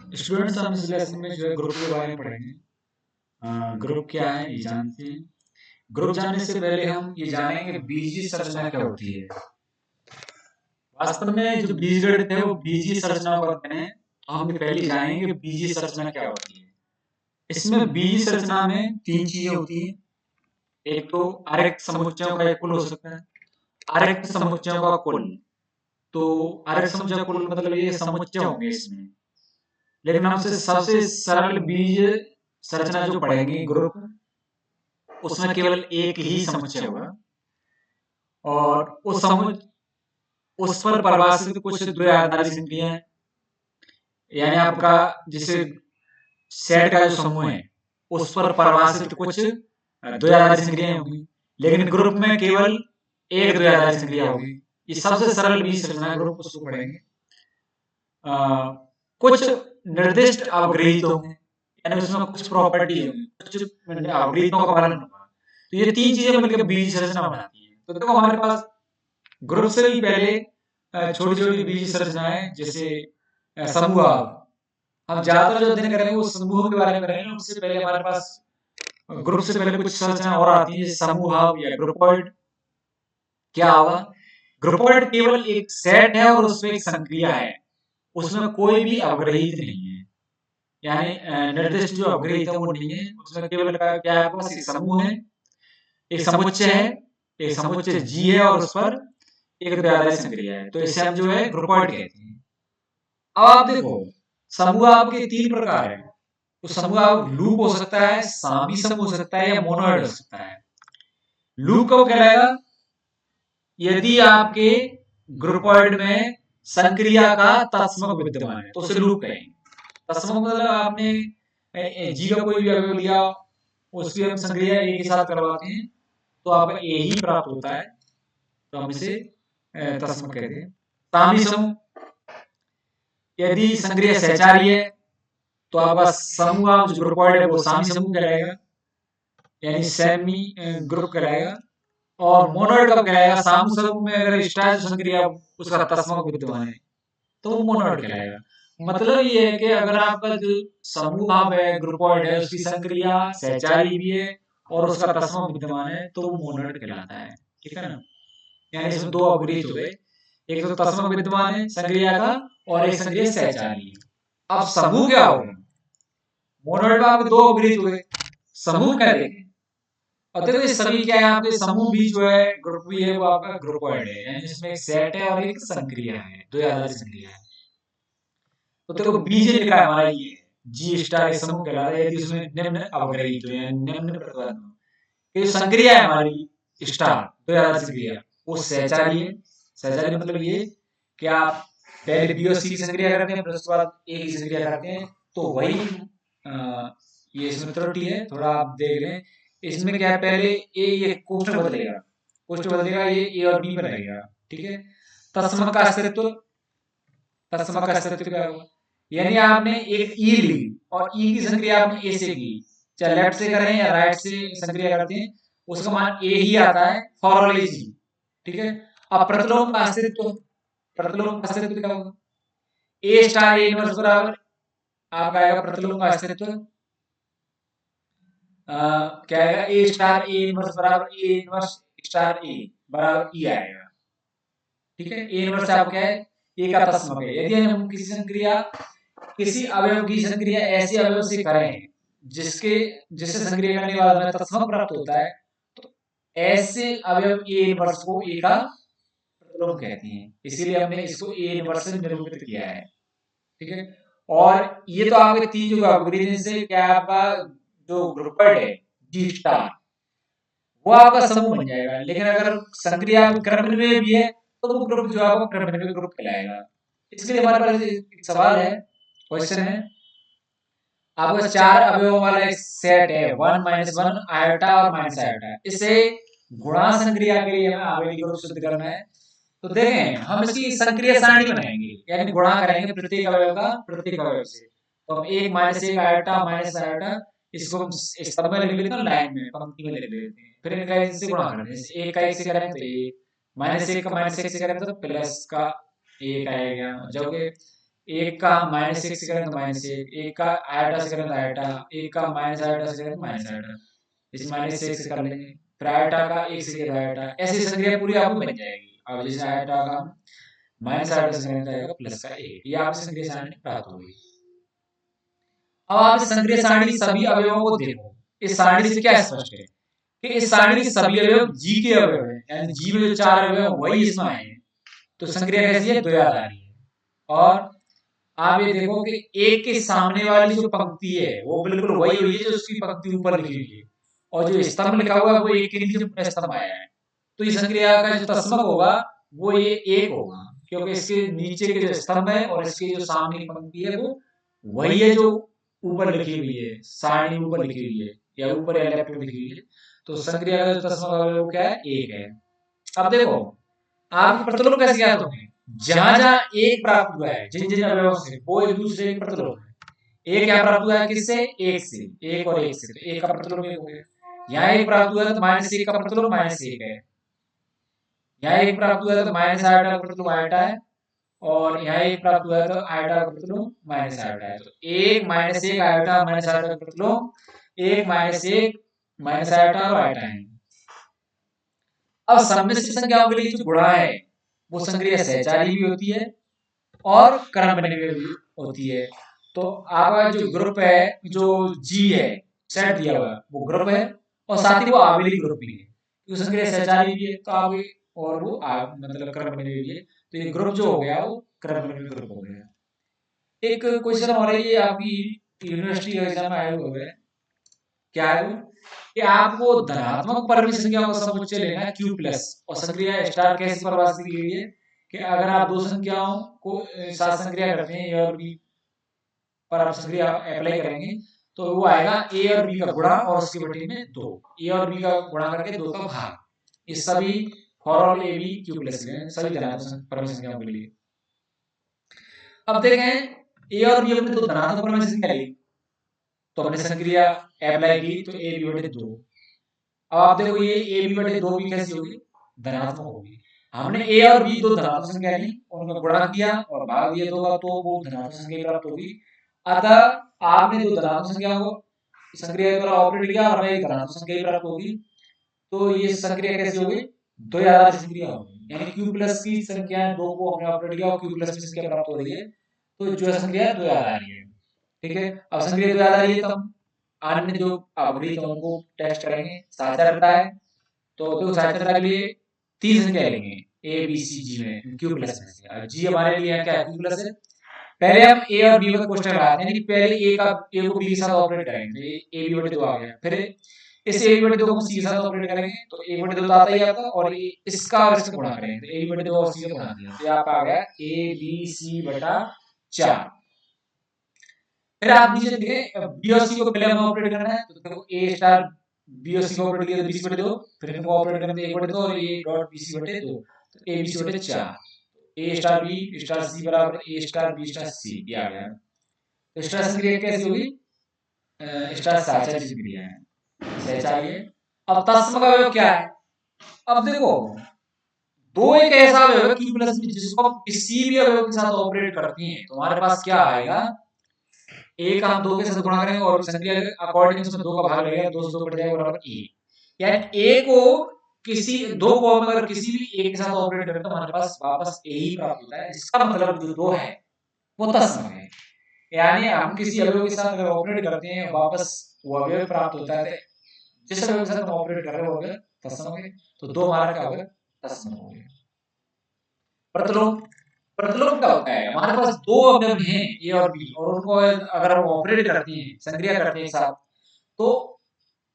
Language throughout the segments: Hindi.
स्टूडेंट्स, हम इस लेसन में जो है ग्रुप के बारे में पढ़ेंगे। ग्रुप क्या है ये जानते हैं। ग्रुप जानने से पहले हम ये जानेंगे बीजीय संरचना क्या होती है। वास्तव में जो बीजगणित है वो बीजीय संरचना करते हैं, तो हम पहले जानेंगे कि बीजीय संरचना क्या होती है। इसमें बीजीय संरचना में तीन चीजें होती है। एक तो आरेख समुच्चयों का एक कुल हो सकता है, आरेख समुच्चयों का कुल। तो आरेख समुच्चय कुल मतलब ये समुच्चय होंगे इसमें। लेकिन हम सबसे सरल बीज संरचना जो पढ़ेंगे ग्रुप, उसमें केवल एक ही समुच्चय होगा और उस पर परिभाषित कुछ द्विआधारी संक्रियाएं, यानी आपका जिसे सेट का जो समूह है उस पर परिभाषित कुछ द्विआधारी संक्रियाएं होंगी। लेकिन ग्रुप में केवल एक द्विआधारी संक्रिया होगी। ये सबसे सरल बीज संरचना ग्रुप, उसको पढ़ेंगे। कुछ निर्दिष्ट अवग्रहित होंगे, यानी उसमें कुछ प्रॉपर्टी होंगी, कुछ अवग्रहितों का पालन होगा। तो ये तीन चीजें मिलकर बीज संरचना बनाती है। तो देखो हमारे पास ग्रुप से भी पहले छोटी छोटी बीज संरचनाएं, जैसे समूह। हम ज्यादातर जो अध्ययन करेंगे वो समूह के बारे में करेंगे। उससे पहले हमारे पास ग्रुप से पहले कुछ संरचना और आती है, समूह या ग्रुपॉइड। क्या होगा? ग्रुपॉइड केवल एक सेट है और उसमें एक संक्रिया है, उसमें कोई भी अवग्रहित नहीं है, यानी निर्दिष्ट जो अवग्रहित है वो नहीं है। उसमें केवल क्या है, आपके पास एक समूह है, एक समुच्चय है, एक समुच्चय जी है और उस पर एक द्विआधारी संक्रिया है। तो इसे हम जो है ग्रुपॉइड कहते हैं। अब आप देखो, समूह आपके तीन प्रकार है। तो समूह लूप हो सकता है, सामी समूह हो सकता है या मोनोइड हो सकता है। लूप कब कहलाएगा? यदि आपके ग्रुपॉइड में संक्रिया का तत्समक विद्यमान है तो उसे लूप कहेंगे। तत्समक मतलब आपने जी का कोई भी अवयव लिया, उसकी हम संक्रिया एक ही साथ करवाते हैं तो आपका ए ही प्राप्त होता है, तो हम इसे तत्समक कहते हैं। सामी समूह, यदि संक्रिया सहचारी है तो आपका समूह जो ग्रुपॉइड है वो सामी समूह कहलाएगा, यानी सेमी ग्रुप कहलाएगा। और मोनोइड कब कहलाएगा? सामू समूह में अगर स्टार संक्रिया उसका तत्समक विद्यमान है तो वो मोनोइड कहलाएगा। मतलब ये है कि अगर आपका जो समूह भाव है, ग्रुपॉइड है, उसकी संक्रिया सहचारी भी है और उसका तत्समक विद्यमान है तो वो मोनोइड कहलाता है। ठीक है ना? यानी इसमें दो अवग्रहित हुए, एक तो तत्समक विद्यमान है संक्रिया का और एक संक्रिया सहचारी है। अब समूह क्या होगा? मोनोइड में आपके दो अवग्रहित हुए, समूह क्या देखें? और देखो ये सभी क्या है, आपके समूह भी जो है ग्रुप भी है वो आपका ग्रुपॉइड है, यानी इसमें एक सेट है और एक संक्रिया है, दो आधारित संक्रिया है। तो देखो बीज लिखा है हमारा ये जी स्टार एक समूह कहलाता है यदि उसमें निम्न अवग्रहित हो या निम्न प्रतिबंध हो। ये संक्रिया है हमारी स्टार दो आधारित संक्रिया, वो सहचारी है। सहचारी मतलब ये कि आप पहले बी और सी की संक्रिया करते हैं फिर उसके बाद ए की संक्रिया करते हैं, तो वही ये इसमें त्रुटि है, थोड़ा आप देख लें। इसमें क्या है, पहले ए ये कोष्ठक बदलेगा, कोष्ठक बदलेगा, ये ए और बी में रहेगा। ठीक है? तत्समक का अस्तित्व, तत्समक का अस्तित्व क्या होगा? यानी आपने एक ई ली और ई की संक्रिया आपने ए से की, चाहे लेफ्ट से करें या राइट से संक्रिया करते हैं, उसका मान ए ही आता है फॉर ऑल इज। ठीक है? अब प्रतिलोम का अस्तित्व, प्रतिलोम का अस्तित्व क्या होगा? ए स्टार ए इनवर्स बराबर आपका आएगा प्रतिलोम का अस्तित्व क्या आएगा? ए स्टार ए इनवर्स बराबर ए इनवर्स स्टार ए बराबर ई आएगा। ठीक है? ए इनवर्स आपका क्या है? ए का तत्समक है। यदि हम किसी संक्रिया, किसी अवयव की संक्रिया ऐसे अवयव से करें जिसके जिससे संक्रिया करने के बाद हमें तत्समक प्राप्त होता है, तो ऐसे अवयव ए इनवर्स को ए का प्रतिलोम कहते हैं। इसीलिए हमने इसको ए इनवर्स से निरूपित किया है। ठीक है? और ये तो आपके तीन जो अवग्रहित से क्या आपका जो ग्रुपड है जी स्टार, वो आपका समूह बन जाएगा। लेकिन अगर संक्रिया क्रमन्वय भी है तो वो ग्रुप जो आपका क्रमन्वय ग्रुप कहलाएगा। इसके लिए हमारे पास एक सवाल है, क्वेश्चन है, आपका चार अवयवों वाला एक सेट है, 1 -1 आयोटा और माइनस आयोटा। इसे गुणा संक्रिया के लिए हमें आवेगी ग्रुप सिद्ध करना है। तो देखें हम इसकी संक्रिया सारणी बनाएंगे, यानी गुणा करेंगे प्रत्येक अवयव का प्रत्येक अवयव से। तो हम 1 -1 आयोटा माइनस आयोटा, इसको हम स्तंभ में लिख लेते हैं, लाइन में पंक्ति में लिख लेते हैं, फिर इनका इनसे गुणा कर देते हैं। 1 का 1 से करें तो 1 -1 का -1 से करें तो प्लस का 1 आएगा, जबकि एक का माइनस एक से करें तो माइनस एक का आयोटा से करें तो आयोटा, एक का माइनस आयोटा से करें तो माइनस आयोटा, इस माइनस एक से कर लेंगे, फिर आयोटा का एक से किया आयोटा, ऐसी संक्रिया पूरी आपको बन जाएगी। अब जैसे आयोटा का माइनस आयोटा से करें तो आएगा प्लस का एक, ये आपकी संक्रिय सारणी प्राप्त होगी। अब आप इस संक्रिय सारणी के सभी अवयवों को देखो, इस सारणी से क्या स्पष्ट है कि इस सारणी के सभी अवयव जी के अवयव हैं, यानी जी में जो चार अवयव वही इसमें आए हैं। तो संक्रिया कैसी है, द्वयाधारी है। और आप ये देखो कि एक के सामने वाली जो पंक्ति है वो बिल्कुल वही हुई है जो उसकी पंक्ति ऊपर लिखी हुई है, और जो स्तंभ लिखा हुआ है वो एक के नीचे पूरा स्तंभ आया है। तो इस संक्रिया का जो तस्मक होगा वो ये एक होगा, क्योंकि इसके नीचे के जो स्तंभ है और इसके जो सामने की पंक्ति है वो वही है जो ऊपर लिखी हुई है, सारणी ऊपर लिखी हुई है या ऊपर या लेफ्ट में लिखी हुई है। तो संक्रिया का जो तस्मक है वो क्या है, एक है। अब देखो आपके प्रतिलोम कैसे ज्ञात होंगे, जहां जहां एक प्राप्त हुआ है जिन जिन अवयवों से वो एक दूसरे के प्रतिलोम है। एक क्या प्राप्त हुआ है, किससे, एक से, एक और एक से, तो एक का प्रतिलोम एक हो गया। यहाँ एक प्राप्त हुआ है तो माइनस एक का प्रतिलोम माइनस एक है, यहाँ एक प्राप्त हुआ है तो माइनस आयोटा का प्रतिलोम आयोटा है, और यहाँ एक प्राप्त हुआ है तो आयोटा का प्रतिलोम माइनस आयोटा है। तो एक माइनस एक आयोटा माइनस आयोटा का प्रतिलोम, एक माइनस एक माइनस आयोटा और आयोटा है। अब सम्मिश्र संख्याओं के लिए जो गुणा है वो संक्रिया सहचारी भी होती है और क्रम बने हुए भी होती है। तो आपका जो ग्रुप है, जो जी है, सेट दिया हुआ है वो ग्रुप है, और साथ ही वो आवेली ग्रुप भी है, तो संक्रिया सहचारी भी है। तो आप और वो मतलब क्रम बने हुए भी है। तो ये ग्रुप जो हो गया वो क्रम बने हुए ग्रुप हो गया। एक क्वेश्चन और है, ये आपकी यूनिवर्सिटी एग्जाम में आए हुए है, क्या है वो कि आपको धनात्मक परम संख्याओं का समुच्चय लेना है क्यू प्लस, और संक्रिया स्टार कैसी परिभाषित की गई है कि अगर आप दो संख्याओं को साथ संक्रिया करते हैं ए और बी पर आप संक्रिया अप्लाई करेंगे तो वो आएगा ए और बी का गुणा और उसके बटे में दो, ए और बी का गुणा करके दो का भाग। ये सभी for all A B Q plus सभी धनात्मक परम संख्याओं के लिए। अब देखें ए और बी अपने दो धनात्मक परम संख्या ली, तो हमने संक्रिया अप्लाई की तो ए बी बटे दो। अब आप देखो ये ए बी बटे दो भी कैसी होगी, धनात्मक होगी। हमने ए और बी दो धनात्मक संख्या ली, उनका गुणा किया और भाग दिया दो का, तो वो धनात्मक संख्या प्राप्त होगी। अतः आपने दो धनात्मक संख्या को संक्रिया द्वारा ऑपरेट किया और हमें एक धनात्मक संख्या प्राप्त होगी। तो ये संक्रिया कैसी होगी, द्वयाधारी संक्रिया होगी, यानी क्यू प्लस की संख्या दो को हमने ऑपरेट किया और क्यू प्लस में संख्या प्राप्त हो रही है, तो जो संक्रिया द्वयाधारी है। ठीक है, अब संक्रिया द्वयाधारी है तो हम अन्य जो अवगुणित है उनको टेस्ट करेंगे। साधारणता है तो देखो साधारणता के लिए तीन संख्या लेंगे ए बी सी जी में क्यू प्लस में से, जी हमारे लिए क्या है, क्यू प्लस है। पहले हम ए और बी का क्वेश्चन लगाते हैं, यानी पहले ए को बी के साथ ऑपरेट करेंगे, तो ए बी बटे दो आ गया। फिर इस ए बी बटे दो को सी के साथ ऑपरेट करेंगे तो ए बटे दो तो आता ही आपका, और इसका और इसका गुणा करेंगे तो ए बी बटे दो और सी का गुणा किया तो ये आपका आ गया ए बी सी बटा 4। फिर आप नीचे देखिए बी और सी को पहले हमें ऑपरेट करना है, तो देखो ए स्टार बी और सी को ऑपरेट किया तो बी सी बटे दो, फिर इनको ऑपरेट करना तो 1 बटे 2 और ये डॉट बी सी बटे 2, तो ए बी सी बटे 4। ए स्टार बी स्टार सी बराबर ए स्टार बी स्टार सी, ये आ गया। तो स्टार संक्रिया कैसी होगी, स्टार सहचारी संक्रिया है, सहचारी है। अब तत्सम का अवयव क्या है, अब देखो दो एक ऐसा अवयव है क्यू प्लस में जिसको हम किसी भी अवयव के साथ ऑपरेट करते हैं तो हमारे पास क्या आएगा, एक हम दो के साथ गुणा करेंगे और संक्रिया के अकॉर्डिंग उसमें दो का भाग लगेगा, दो से दो कट जाएगा बराबर ए, यानी ए को किसी दो को हम अगर किसी भी एक के साथ ऑपरेट करें तो हमारे पास वापस ए ही प्राप्त होता है, जिसका मतलब जो दो है वो तत्सम है। यानी हम किसी अवयव के साथ अगर ऑपरेट करते हैं वापस वो अवयव प्राप्त होता है, जिस अवयव के साथ हम ऑपरेट कर रहे हैं वो अवयव तत्सम हो गए, तो दो हमारा क्या हो गया, तत्सम हो गया। प्रतिलोम, प्रतिलोम क्या होता है, हमारे पास दो अवयव हैं ए और बी और उनको अगर हम ऑपरेट करते हैं संक्रिया करते हैं एक साथ तो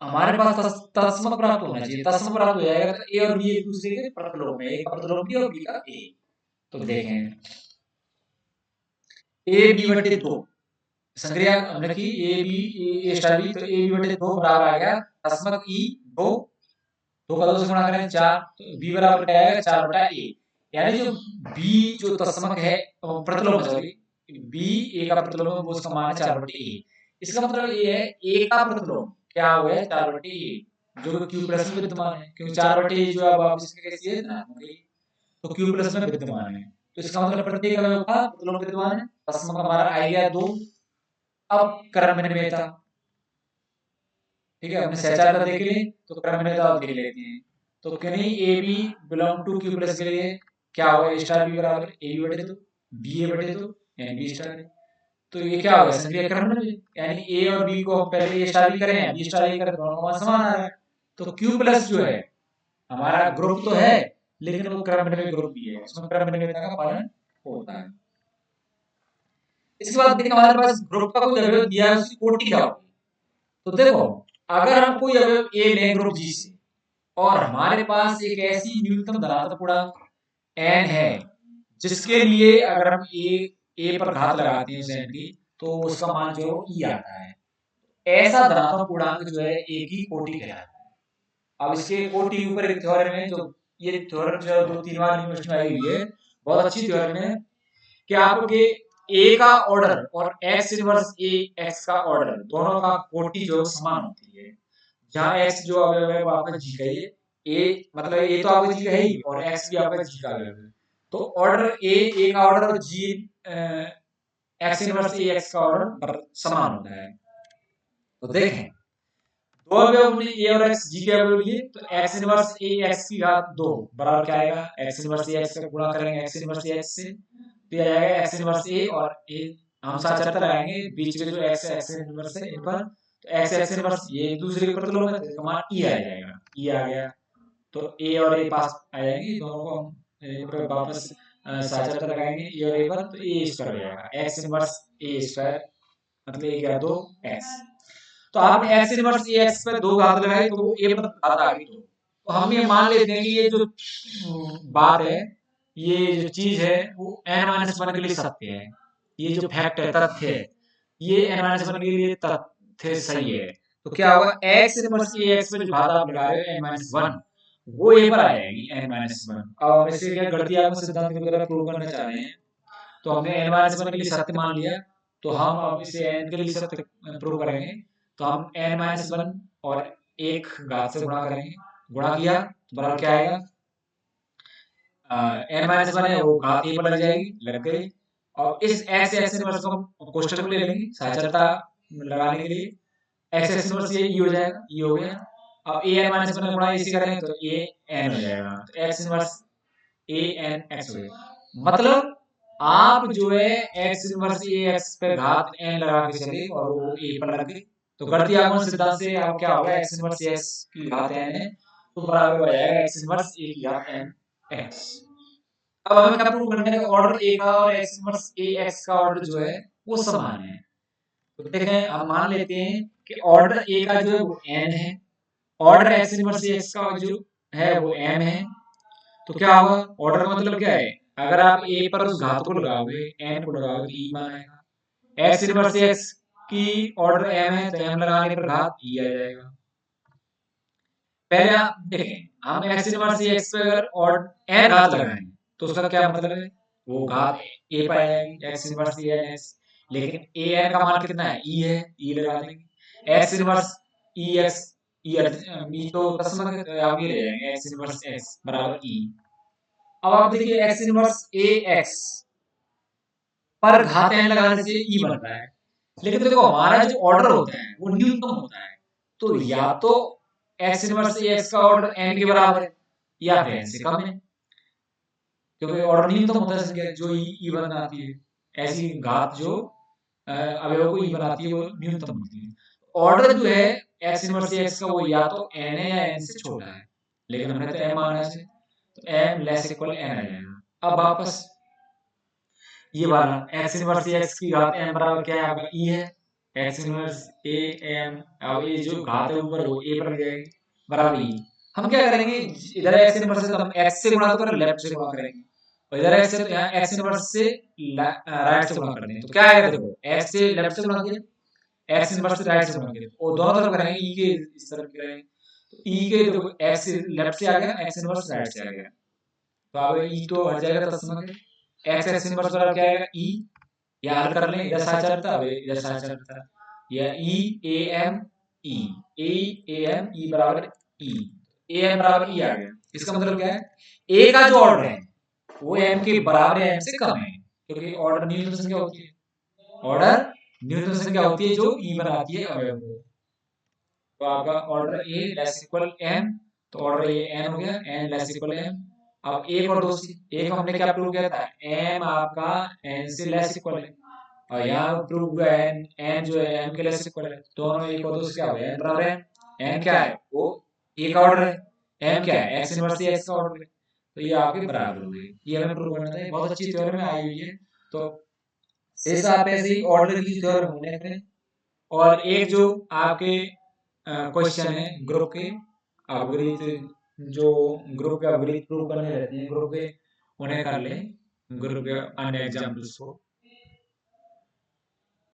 हमारे पास तत्सम प्राप्त होना चाहिए, तत्सम प्राप्त हो जाएगा तो ए और बी एक दूसरे के प्रतिलोम है, एक का प्रतिलोम बी और बी का ए। तो देखें ए बी बटे दो संक्रिया हमने की A B A star B, तो ए बी बटे दो बराबर आ गया तत्समक ई दो, दो का दो से गुणा करें 4, तो बी बराबर क्या आएगा 4 बटा ए, यानी जो बी जो तत्समक है प्रतिलोम सॉरी बी ए का प्रतिलोम है वो उसका मान है 4 बटे ए। इसका मतलब ये है ए का प्रतिलोम क्या हुआ है 4 बटे ए, जो क्यू प्लस में विद्यमान है, क्योंकि 4 बटे जो अब आप इसके कैसे है ना तो क्यू प्लस में विद्यमान है, तो इसका मतलब प्रत्येक अवयव का प्रतिलोम विद्यमान है। तस्मक हमारा आ गया 2। अब क्रमनिर्णयता, ठीक है, हमने सहचारिता देख ली तो क्रमनिर्णयता देख लेते हैं। तो कहीं A B belong to Q plus के लिए क्या होगा, ए स्टार बी बराबर ए बी बटे 2 बी ए बटे 2 यानी बी स्टार है। तो ये क्या होगा, संक्रिया क्रमनिर्णय, यानी ए और बी को हम पहले ए स्टार बी करें या बी स्टार ए करें, दोनों का मान समान आ रहा है। तो क्यू प्लस जो है हमारा ग्रुप तो है, लेकिन वो क्रमनिर्णय ग्रुप भी है, उसमें क्रमनिर्णयता का पालन होता है। इसके बाद देखिए हमारे पास ग्रुप का कोई अवयव दिया है, उसकी कोटि क्या होगी। तो देखो, अगर हम कोई अवयव ए लें ग्रुप जी से और हमारे पास एक ऐसी न्यूनतम धनात्मक पूर्णांक n है जिसके लिए अगर हम ए पर घात लगाते हैं उस n की, तो उसका मान जो ई आता है, ऐसा धनात्मक पूर्णांक जो है ए की कोटि कहलाता है। अब इसके कोटि के ऊपर एक थ्योरम है, जो ये थ्योरम जो 2-3 बार यूनिवर्सिटी में आई हुई है, बहुत अच्छी थ्योरम है कि आपके ए का ऑर्डर और एक्स इनवर्स ए एक्स का ऑर्डर दोनों का कोटि जो समान होती है। जहां एक्स जो अवयव है वो आपका जी का ही है, ए मतलब ए तो आपका जी का है ही और एक्स भी आपका जी का अवयव है। तो ऑर्डर ए का ऑर्डर और जी एक्स इनवर्स ए एक्स का ऑर्डर समान होता है। तो देखें, दो अवयव हमने ए और एक्स जी के अवयव लिए, तो एक्स इनवर्स ए एक्स की घात 2 बराबर क्या आएगा, एक्स इनवर्स ए एक्स का गुणा करेंगे एक्स इनवर्स ए एक्स से, तो आ जाएगा एक्स इनवर्स ए और ए हम साथ चलते लगाएंगे बीच में जो एक्स एक्स इनवर्स है इन पर, तो एक्स एक्स इनवर्स ये एक दूसरे के प्रतिलोम है, तो हमारा ई आ जाएगा, ई आ गया। तो ए और ए पास आ जाएंगे, दोनों को हम वापस साथ चलते लगाएंगे ए और ए पर, तो ए स्क्वायर हो जाएगा, एक्स इनवर्स ए स्क्वायर मतलब ए गया 2 एक्स। तो आपने एक्स इनवर्स ए एक्स पे 2 घात लगाई तो वो ए पर घात आ गई। तो हम ये मान लेते हैं कि ये जो बात है, ये जो चीज है वो n-1 के लिए सत्य है। ये जो फैक्ट है, तथ्य है, ये n-1 के लिए तथ्य सही है। तो क्या होगा, एक्स इनवर्स ए एक्स पे जो घात आप लगा रहे हो n-1 वो ए पर आ जाएगी n-1। अब हम इसे क्या गणितीय आगम सिद्धांत के द्वारा प्रूव करना चाह रहे हैं, तो हमने n-1 के लिए सत्य मान लिया, तो हम अब इसे n के लिए सत्य प्रूव करेंगे। तो हम n-1 और एक घात से गुणा करेंगे, गुणा किया तो बराबर क्या आएगा, n-1 है वो घात ए पर लग जाएगी, लग गई। और इस x एक्स इनवर्स को हम कोष्ठक में ले लेंगे साचरता लगाने के लिए, x एक्स इनवर्स ये e हो जाएगा, e हो गया। अब a n-1 गुणा इसी करेंगे तो a n हो जाएगा, तो x inverse a n x हो गया। मतलब आप जो है x इनवर्स a x पे घात n लगा के चले और वो a पर लग गई, तो गणितीय आगमन सिद्धांत से अब क्या होगा, x इनवर्स a x की घात n है तो बराबर हो जाएगा x इनवर्स a की घात n x। अब हमें क्या प्रूव करना है, ऑर्डर a का और x इनवर्स a x का ऑर्डर जो है वो समान है। तो देखें, हम मान लेते हैं कि ऑर्डर a का जो है वो n है, order x inverse a x का जो है वो m है। तो क्या होगा, ऑर्डर का मतलब क्या है, अगर आप a पर उस घात को लगाओगे n को लगाओगे तो e मान आएगा, x इनवर्स x की ऑर्डर m है तो m लगाने पर घात e आ जाएगा। पहले आप देखें, हम x इनवर्स x पे अगर और n घात लगाएंगे तो उसका क्या मतलब है, वो घात a पर आएगी x इनवर्स n x, लेकिन a n का मान कितना है, e है, e लगा देंगे, x inverse e x e तो तस्मक है तो आप ये ले जाएंगे x इनवर्स x बराबर e। अब आप देखिए x इनवर्स a x पर घात n लगाने से e बन रहा है, लेकिन देखो हमारा जो ऑर्डर होता है वो न्यूनतम होता है, तो या तो x इनवर्स a x का ऑर्डर n के बराबर है या फिर n से कम है, क्योंकि ऑर्डर न्यूनतम होता है संख्या जो e बनाती है, ऐसी घात जो अवयव को e बनाती है वो न्यूनतम होती है। ऑर्डर जो है x इनवर्स a x का वो या तो n है या n से छोटा है, लेकिन हमने तो m माना है, तो m लेस इक्वल n आ जाएगा। अब वापस ये वाला x इनवर्स x की घात m बराबर क्या है आपका e है, x इनवर्स a m, अब ये जो घात है ऊपर वो a पर लग जाएगी बराबर e। हम क्या करेंगे, इधर x इनवर्स है तो हम x से गुणा तो करें, लेफ्ट से गुणा करेंगे, और इधर x है तो यहाँ x इनवर्स से राइट से गुणा कर देंगे, तो क्या आएगा, देखो x से लेफ्ट से गुणा किया, x इनवर्स से राइट से गुणा किया, और दोनों तरफ करेंगे e के इस तरफ करेंगे, तो e के देखो x लेफ्ट से आ गया, x इनवर्स राइट से आ गया, तो अब e तो हट जाएगा तस्मक है, x एक्स इनवर्स बराबर क्या आएगा e, या हल कर लें, इधर साथ चलता है इधर साथ चलता है, या e a m e a m e बराबर e, a m बराबर e आ गया। इसका मतलब क्या है, a का जो ऑर्डर है वो m के बराबर या m से कम है, क्योंकि ऑर्डर न्यूनतम संख्या होती है, ऑर्डर न्यूनतम संख्या होती है जो e बनाती है अवयव को। तो आपका order a less equal m, तो ऑर्डर a n हो गया, n लेस इक्वल m। अब एक और दो सी, एक हमने क्या प्रूव किया था, m आपका n से लेस इक्वल है, और यहाँ प्रूव हुआ है n जो है m के लेस इक्वल है, दोनों एक और दो से क्या हो गया, n बराबर n क्या है, वो a का ऑर्डर है, m क्या है, x इनवर्स x का ऑर्डर है, तो ये आपके बराबर हो गए। ये हमें प्रूव करना था, ये बहुत अच्छी थ्योरम में आई हुई है। तो इस आप ऐसे ही ऑर्डर की थ्योरम होने थे। और एक जो आपके क्वेश्चन है ग्रुप के अपग्रेड, जो ग्रुप के अपग्रेड प्रूव करने रहते हैं ग्रुप के, उन्हें कर ले, ग्रुप के अन्य एग्जाम्पल्स को।